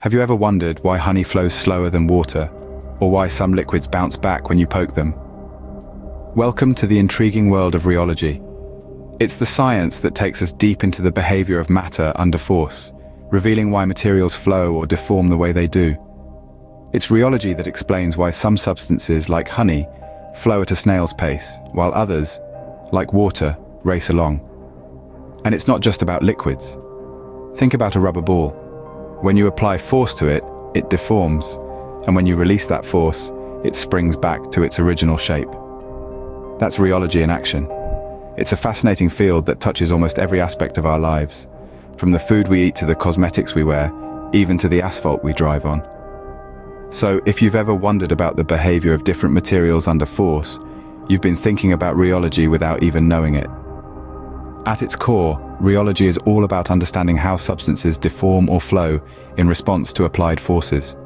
Have you ever wondered why honey flows slower than water, or why some liquids bounce back when you poke them? Welcome to the intriguing world of rheology. It's the science that takes us deep into the behavior of matter under force, revealing why materials flow or deform the way they do. It's rheology that explains why some substances, like honey, flow at a snail's pace, while others, like water, race along. And it's not just about liquids. Think about a rubber ball. When you apply force to it, it deforms, and when you release that force, it springs back to its original shape. That's rheology in action. It's a fascinating field that touches almost every aspect of our lives, from the food we eat to the cosmetics we wear, even to the asphalt we drive on. So, if you've ever wondered about the behavior of different materials under force, you've been thinking about rheology without even knowing it. At its core, rheology is all about understanding how substances deform or flow in response to applied forces.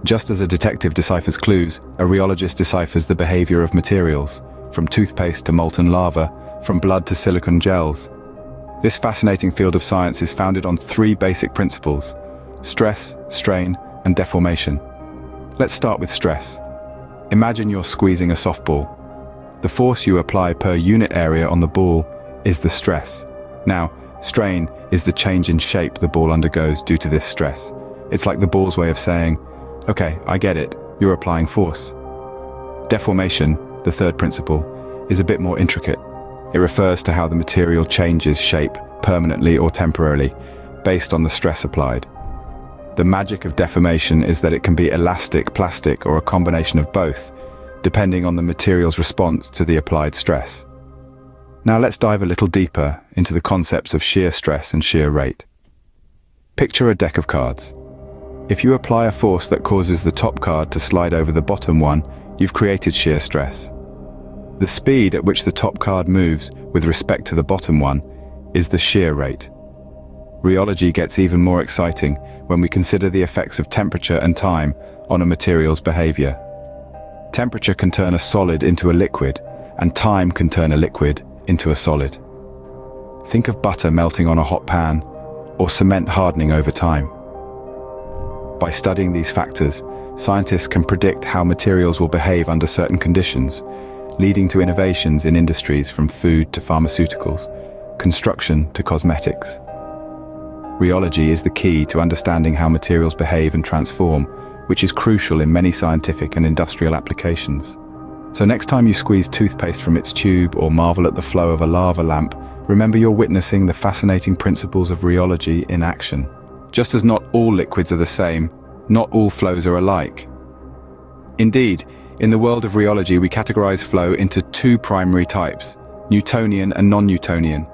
Just as a detective deciphers clues, a rheologist deciphers the behavior of materials, from toothpaste to molten lava, from blood to silicone gels. This fascinating field of science is founded on three basic principles: stress, strain, and deformation. Let's start with stress. Imagine you're squeezing a softball. The force you apply per unit area on the ball is the stress. Now, strain is the change in shape the ball undergoes due to this stress. It's like the ball's way of saying, okay, I get it, you're applying force. Deformation, the third principle, is a bit more intricate. It refers to how the material changes shape permanently or temporarily based on the stress applied. The magic of deformation is that it can be elastic, plastic, or a combination of both, depending on the material's response to the applied stress. Now let's dive a little deeper into the concepts of shear stress and shear rate. Picture a deck of cards. If you apply a force that causes the top card to slide over the bottom one, you've created shear stress. The speed at which the top card moves with respect to the bottom one is the shear rate. Rheology gets even more exciting when we consider the effects of temperature and time on a material's behavior. Temperature can turn a solid into a liquid, and time can turn a liquid into a solid. Think of butter melting on a hot pan, or cement hardening over time. By studying these factors, scientists can predict how materials will behave under certain conditions, leading to innovations in industries from food to pharmaceuticals, construction to cosmetics. Rheology is the key to understanding how materials behave and transform, which is crucial in many scientific and industrial applications. So next time you squeeze toothpaste from its tube or marvel at the flow of a lava lamp, remember you're witnessing the fascinating principles of rheology in action. Just as not all liquids are the same, not all flows are alike. Indeed, in the world of rheology we categorize flow into two primary types, Newtonian and non-Newtonian.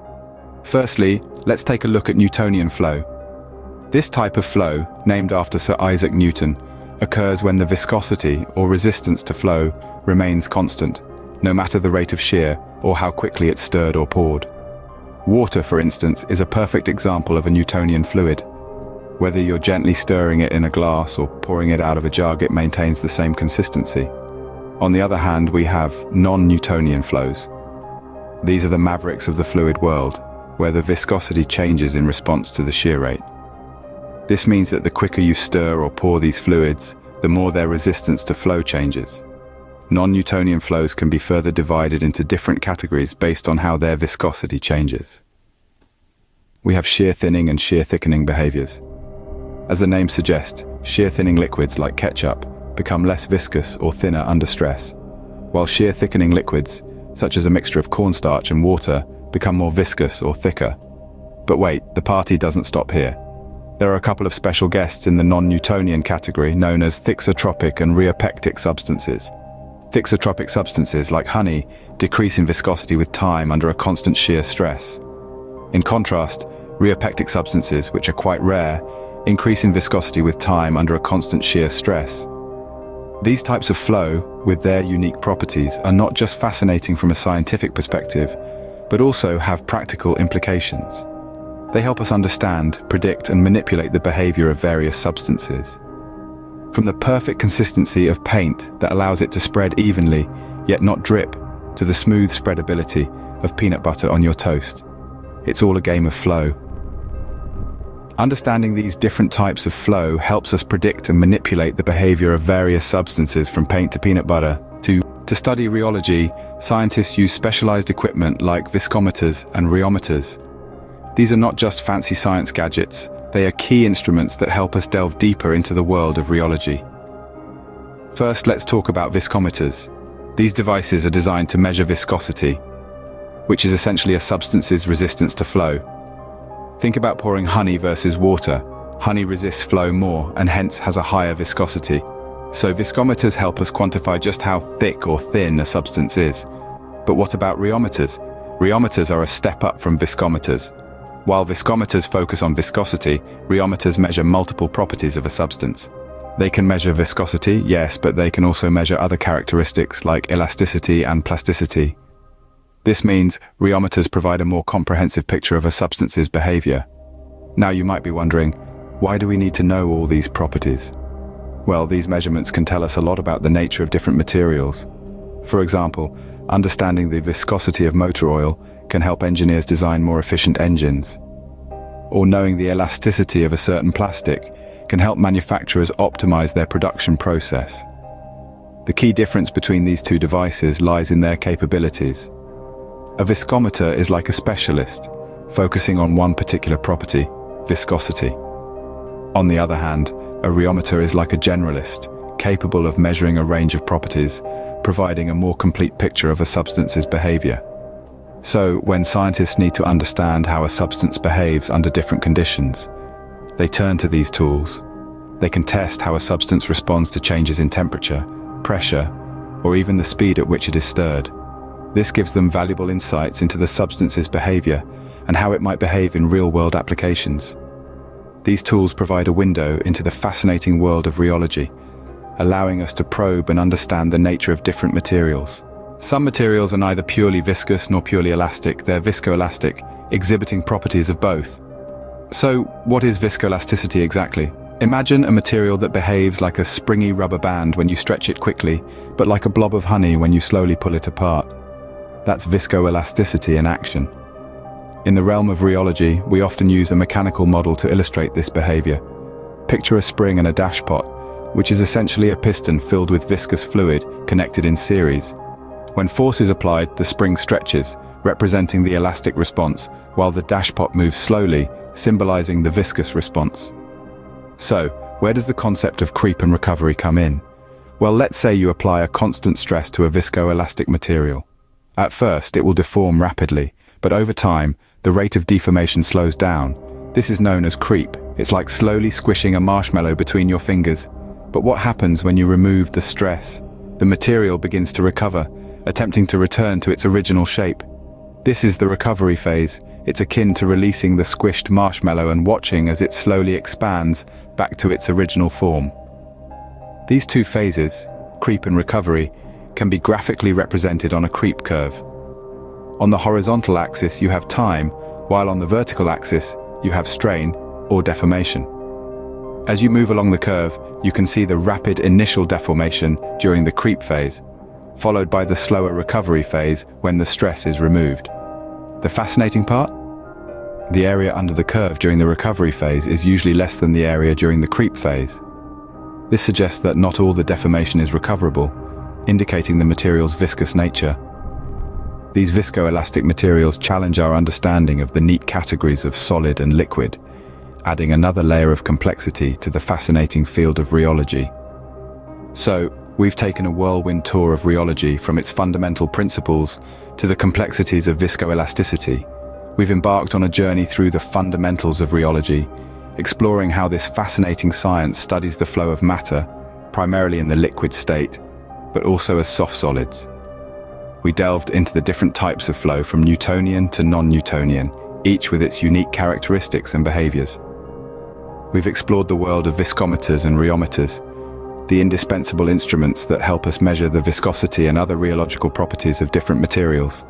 Firstly, let's take a look at Newtonian flow. This type of flow, named after Sir Isaac Newton, occurs when the viscosity or resistance to flow remains constant, no matter the rate of shear or how quickly it's stirred or poured. Water, for instance, is a perfect example of a Newtonian fluid. Whether you're gently stirring it in a glass or pouring it out of a jug, it maintains the same consistency. On the other hand, we have non-Newtonian flows. These are the mavericks of the fluid world, where the viscosity changes in response to the shear rate. This means that the quicker you stir or pour these fluids, the more their resistance to flow changes. Non-Newtonian flows can be further divided into different categories based on how their viscosity changes. We have shear thinning and shear thickening behaviors. As the name suggests, shear thinning liquids like ketchup become less viscous or thinner under stress, while shear thickening liquids, such as a mixture of cornstarch and water, become more viscous or thicker. But wait, the party doesn't stop here. There are a couple of special guests in the non-Newtonian category known as thixotropic and rheopectic substances. Thixotropic substances, like honey, decrease in viscosity with time under a constant shear stress. In contrast, rheopectic substances, which are quite rare, increase in viscosity with time under a constant shear stress. These types of flow, with their unique properties, are not just fascinating from a scientific perspective, but also have practical implications. They help us understand, predict, and manipulate the behavior of various substances. From the perfect consistency of paint that allows it to spread evenly, yet not drip, to the smooth spreadability of peanut butter on your toast. It's all a game of flow. Understanding these different types of flow helps us predict and manipulate the behavior of various substances from paint to peanut butter. To study rheology, scientists use specialized equipment like viscometers and rheometers. These are not just fancy science gadgets, they are key instruments that help us delve deeper into the world of rheology. First, let's talk about viscometers. These devices are designed to measure viscosity, which is essentially a substance's resistance to flow. Think about pouring honey versus water. Honey resists flow more and hence has a higher viscosity. So viscometers help us quantify just how thick or thin a substance is. But what about rheometers? Rheometers are a step up from viscometers. While viscometers focus on viscosity, rheometers measure multiple properties of a substance. They can measure viscosity, yes, but they can also measure other characteristics like elasticity and plasticity. This means rheometers provide a more comprehensive picture of a substance's behavior. Now you might be wondering, why do we need to know all these properties? Well, these measurements can tell us a lot about the nature of different materials. For example, understanding the viscosity of motor oil can help engineers design more efficient engines. Or knowing the elasticity of a certain plastic can help manufacturers optimize their production process. The key difference between these two devices lies in their capabilities. A viscometer is like a specialist, focusing on one particular property, viscosity. On the other hand, a rheometer is like a generalist, capable of measuring a range of properties, providing a more complete picture of a substance's behavior. So, when scientists need to understand how a substance behaves under different conditions, they turn to these tools. They can test how a substance responds to changes in temperature, pressure, or even the speed at which it is stirred. This gives them valuable insights into the substance's behavior and how it might behave in real-world applications. These tools provide a window into the fascinating world of rheology, allowing us to probe and understand the nature of different materials. Some materials are neither purely viscous nor purely elastic, they're viscoelastic, exhibiting properties of both. So, what is viscoelasticity exactly? Imagine a material that behaves like a springy rubber band when you stretch it quickly, but like a blob of honey when you slowly pull it apart. That's viscoelasticity in action. In the realm of rheology, we often use a mechanical model to illustrate this behavior. Picture a spring and a dashpot, which is essentially a piston filled with viscous fluid connected in series. When force is applied, the spring stretches, representing the elastic response, while the dashpot moves slowly, symbolizing the viscous response. So, where does the concept of creep and recovery come in? Well, let's say you apply a constant stress to a viscoelastic material. At first, it will deform rapidly, but over time, the rate of deformation slows down. This is known as creep. It's like slowly squishing a marshmallow between your fingers. But what happens when you remove the stress? The material begins to recover, attempting to return to its original shape. This is the recovery phase. It's akin to releasing the squished marshmallow and watching as it slowly expands back to its original form. These two phases, creep and recovery, can be graphically represented on a creep curve. On the horizontal axis you have time, while on the vertical axis you have strain or deformation. As you move along the curve, you can see the rapid initial deformation during the creep phase, followed by the slower recovery phase when the stress is removed. The fascinating part? The area under the curve during the recovery phase is usually less than the area during the creep phase. This suggests that not all the deformation is recoverable, indicating the material's viscous nature. These viscoelastic materials challenge our understanding of the neat categories of solid and liquid, adding another layer of complexity to the fascinating field of rheology. So, we've taken a whirlwind tour of rheology from its fundamental principles to the complexities of viscoelasticity. We've embarked on a journey through the fundamentals of rheology, exploring how this fascinating science studies the flow of matter, primarily in the liquid state, but also as soft solids. We delved into the different types of flow from Newtonian to non-Newtonian, each with its unique characteristics and behaviors. We've explored the world of viscometers and rheometers, the indispensable instruments that help us measure the viscosity and other rheological properties of different materials.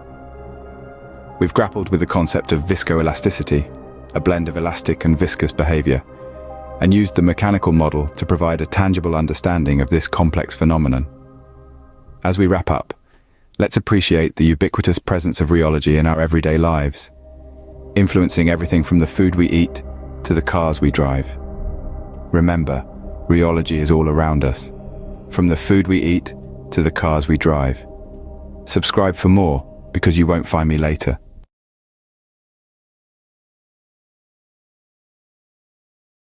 We've grappled with the concept of viscoelasticity, a blend of elastic and viscous behavior, and used the mechanical model to provide a tangible understanding of this complex phenomenon. As we wrap up, let's appreciate the ubiquitous presence of rheology in our everyday lives, influencing everything from the food we eat to the cars we drive. Remember, rheology is all around us, from the food we eat to the cars we drive. Subscribe for more, because you won't find me later.